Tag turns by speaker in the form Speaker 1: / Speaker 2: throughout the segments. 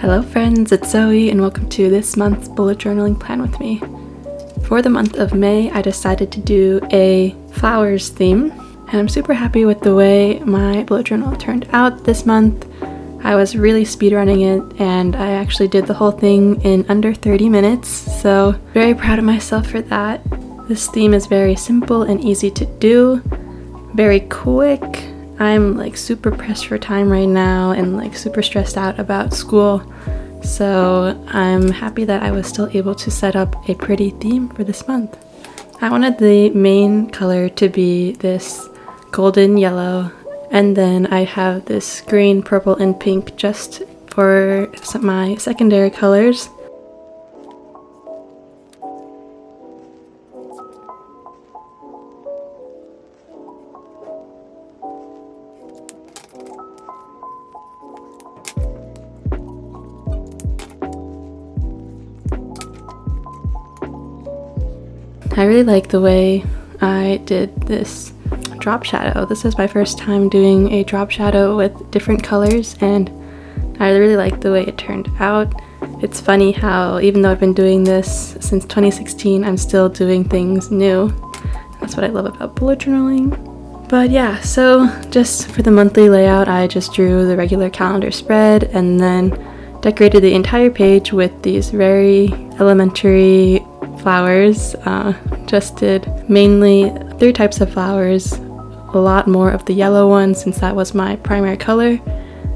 Speaker 1: Hello friends, it's Zoe and welcome to this month's bullet journaling plan with me. For the month of May, I decided to do a flowers theme, and I'm super happy with the way my bullet journal turned out this month. I was really speedrunning it and I actually did the whole thing in under 30 minutes, so very proud of myself for that. This theme is very simple and easy to do, very quick. I'm like super pressed for time right now and like super stressed out about school, so I'm happy that I was still able to set up a pretty theme for this month. I wanted the main color to be this golden yellow, and then I have this green, purple, and pink just for my secondary colors. I really like the way I did this drop shadow. This is my first time doing a drop shadow with different colors, and I really like the way it turned out. It's funny how even though I've been doing this since 2016, I'm still doing things new. That's what I love about bullet journaling. But yeah, so just for the monthly layout, I just drew the regular calendar spread and then decorated the entire page with these very elementary flowers. Just did mainly 3 types of flowers, a lot more of the yellow one since that was my primary color,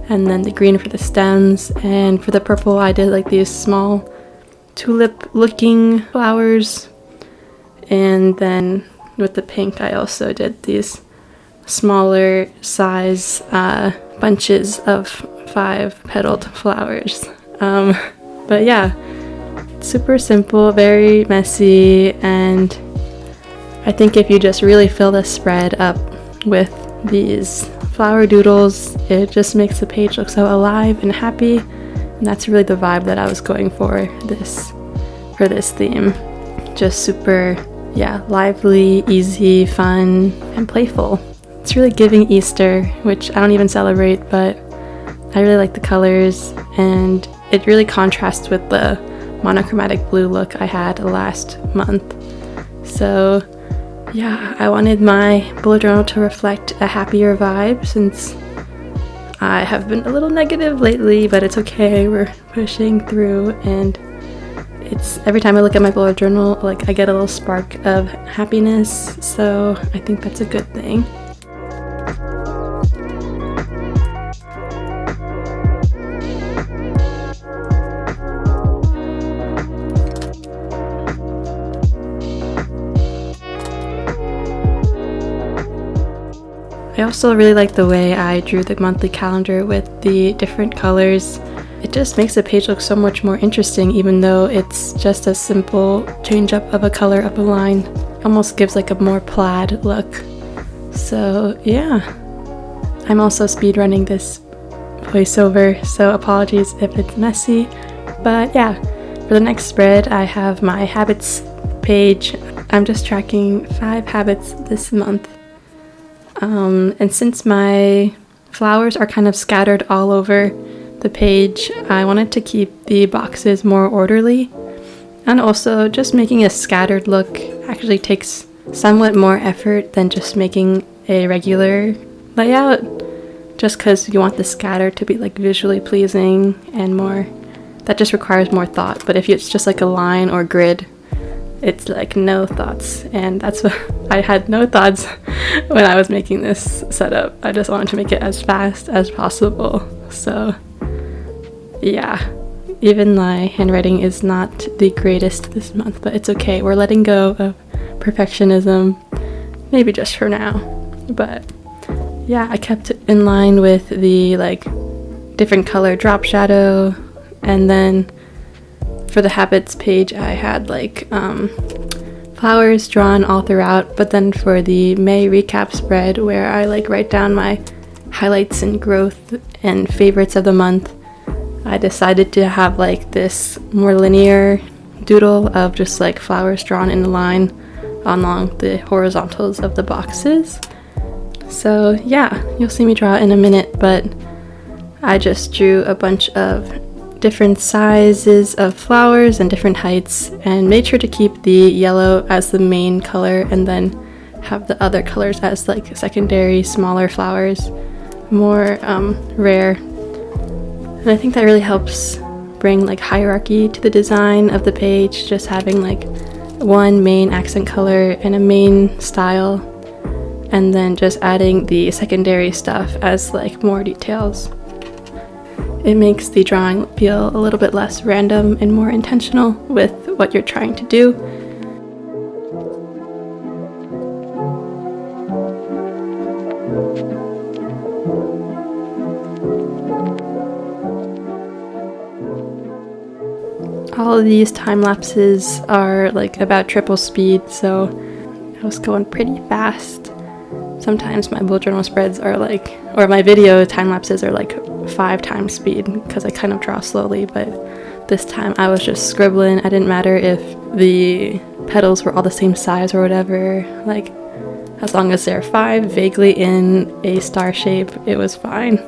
Speaker 1: and then the green for the stems, and for the purple I did like these small tulip looking flowers, and then with the pink I also did these smaller size bunches of 5 petaled flowers. But yeah, super simple, very messy, and I think if you just really fill the spread up with these flower doodles, it just makes the page look so alive and happy, and that's really the vibe that I was going for this theme. Just super, lively, easy, fun, and playful. It's really giving Easter, which I don't even celebrate, but I really like the colors, and it really contrasts with the monochromatic blue look I had last month. So yeah, I wanted my bullet journal to reflect a happier vibe since I have been a little negative lately, but it's okay, we're pushing through, and it's every time I look at my bullet journal, like I get a little spark of happiness, so I think that's a good thing. I also really like the way I drew the monthly calendar with the different colors. It just makes the page look so much more interesting, even though it's just a simple change up of a color up a line. It almost gives like a more plaid look. So yeah, I'm also speedrunning this voiceover, so apologies if it's messy. But yeah, for the next spread I have my habits page. I'm just tracking 5 habits this month. And since my flowers are kind of scattered all over the page, I wanted to keep the boxes more orderly, and also just making a scattered look actually takes somewhat more effort than just making a regular layout, just because you want the scatter to be like visually pleasing and more, that just requires more thought. But if it's just like a line or grid, it's like no thoughts, and that's what I had, no thoughts when I was making this setup. I just wanted to make it as fast as possible. So yeah, even my handwriting is not the greatest this month, but it's okay. We're letting go of perfectionism, maybe just for now. But yeah, I kept it in line with the like different color drop shadow, and then for the habits page I had like flowers drawn all throughout, but then for the May recap spread where I like write down my highlights and growth and favorites of the month, I decided to have like this more linear doodle of just like flowers drawn in a line along the horizontals of the boxes. So yeah, you'll see me draw in a minute, but I just drew a bunch of different sizes of flowers and different heights, and made sure to keep the yellow as the main color and then have the other colors as like secondary smaller flowers, more rare. And I think that really helps bring like hierarchy to the design of the page, just having like one main accent color and a main style, and then just adding the secondary stuff as like more details. It makes the drawing feel a little bit less random and more intentional with what you're trying to do. All of these time lapses are like about triple speed, so I was going pretty fast. Sometimes my bullet journal spreads are like, or my video time lapses are like 5 times speed because I kind of draw slowly, but this time I was just scribbling. I didn't matter if the petals were all the same size or whatever, like as long as they're 5 vaguely in a star shape, it was fine.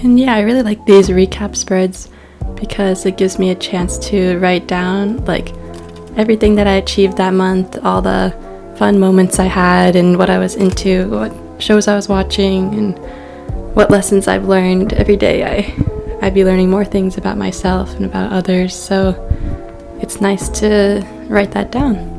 Speaker 1: And yeah, I really like these recap spreads because it gives me a chance to write down like everything that I achieved that month, all the fun moments I had and what I was into, what shows I was watching, and what lessons I've learned. Every day I'd be learning more things about myself and about others, so it's nice to write that down.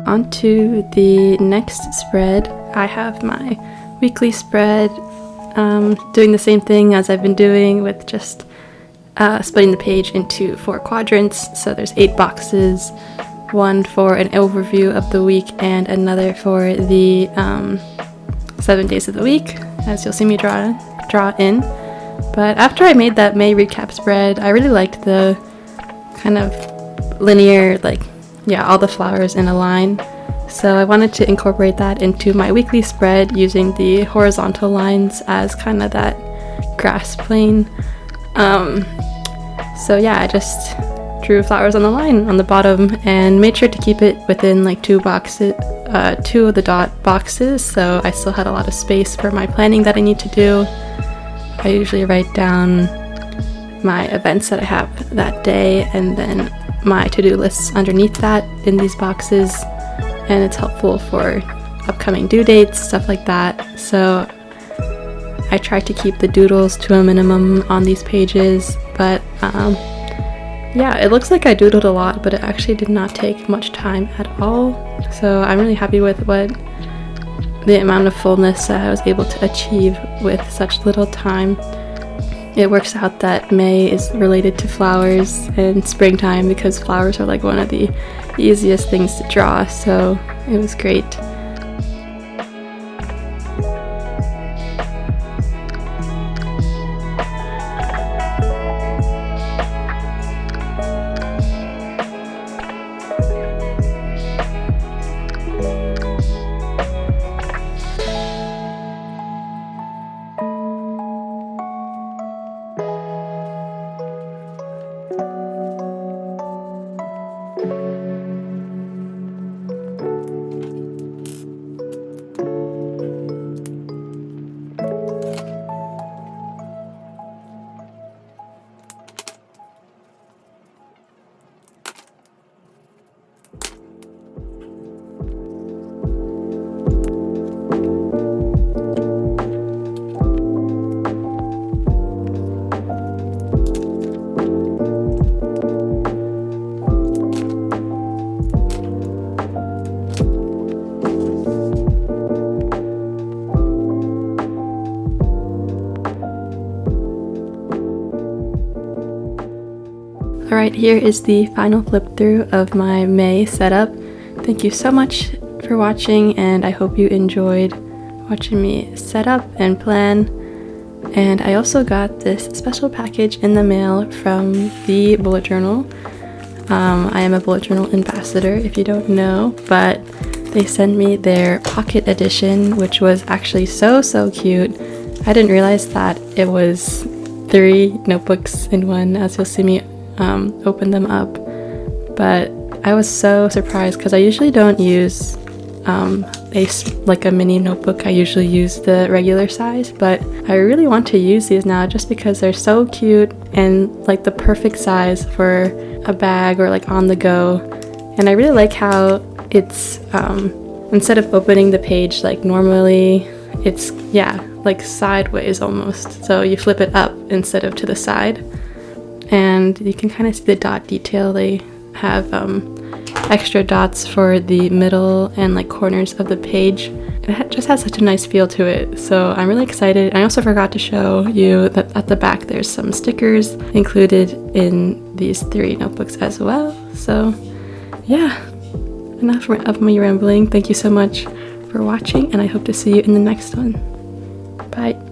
Speaker 1: On to the next spread. I have my weekly spread, doing the same thing as I've been doing with just splitting the page into 4 quadrants. So there's 8 boxes, one for an overview of the week and another for the 7 days of the week, as you'll see me draw in. But after I made that May recap spread, I really liked the kind of linear, like, yeah, all the flowers in a line. So I wanted to incorporate that into my weekly spread using the horizontal lines as kind of that grass plane. So yeah, I just drew flowers on the line on the bottom and made sure to keep it within like 2 boxes, 2 of the dot boxes, so I still had a lot of space for my planning that I need to do. I usually write down my events that I have that day and then my to-do lists underneath that in these boxes, and it's helpful for upcoming due dates, stuff like that. So I try to keep the doodles to a minimum on these pages, but yeah, it looks like I doodled a lot, but it actually did not take much time at all. So I'm really happy with the amount of fullness that I was able to achieve with such little time. It works out that May is related to flowers and springtime because flowers are like one of the easiest things to draw, so it was great. Alright, here is the final flip through of my May setup. Thank you so much for watching, and I hope you enjoyed watching me set up and plan. And I also got this special package in the mail from the bullet journal. I am a bullet journal ambassador, if you don't know, but they sent me their pocket edition, which was actually so cute. I didn't realize that it was 3 notebooks in one, as you'll see me open them up. But I was so surprised because I usually don't use like a mini notebook. I usually use the regular size, but I really want to use these now just because they're so cute and like the perfect size for a bag or like on the go. And I really like how it's instead of opening the page like normally, it's like sideways almost, so you flip it up instead of to the side, and you can kind of see the dot detail. They have extra dots for the middle and like corners of the page. It just has such a nice feel to it, so I'm really excited. I also forgot to show you that at the back there's some stickers included in these 3 notebooks as well. So yeah, enough of me rambling. Thank you so much for watching, and I hope to see you in the next one. Bye.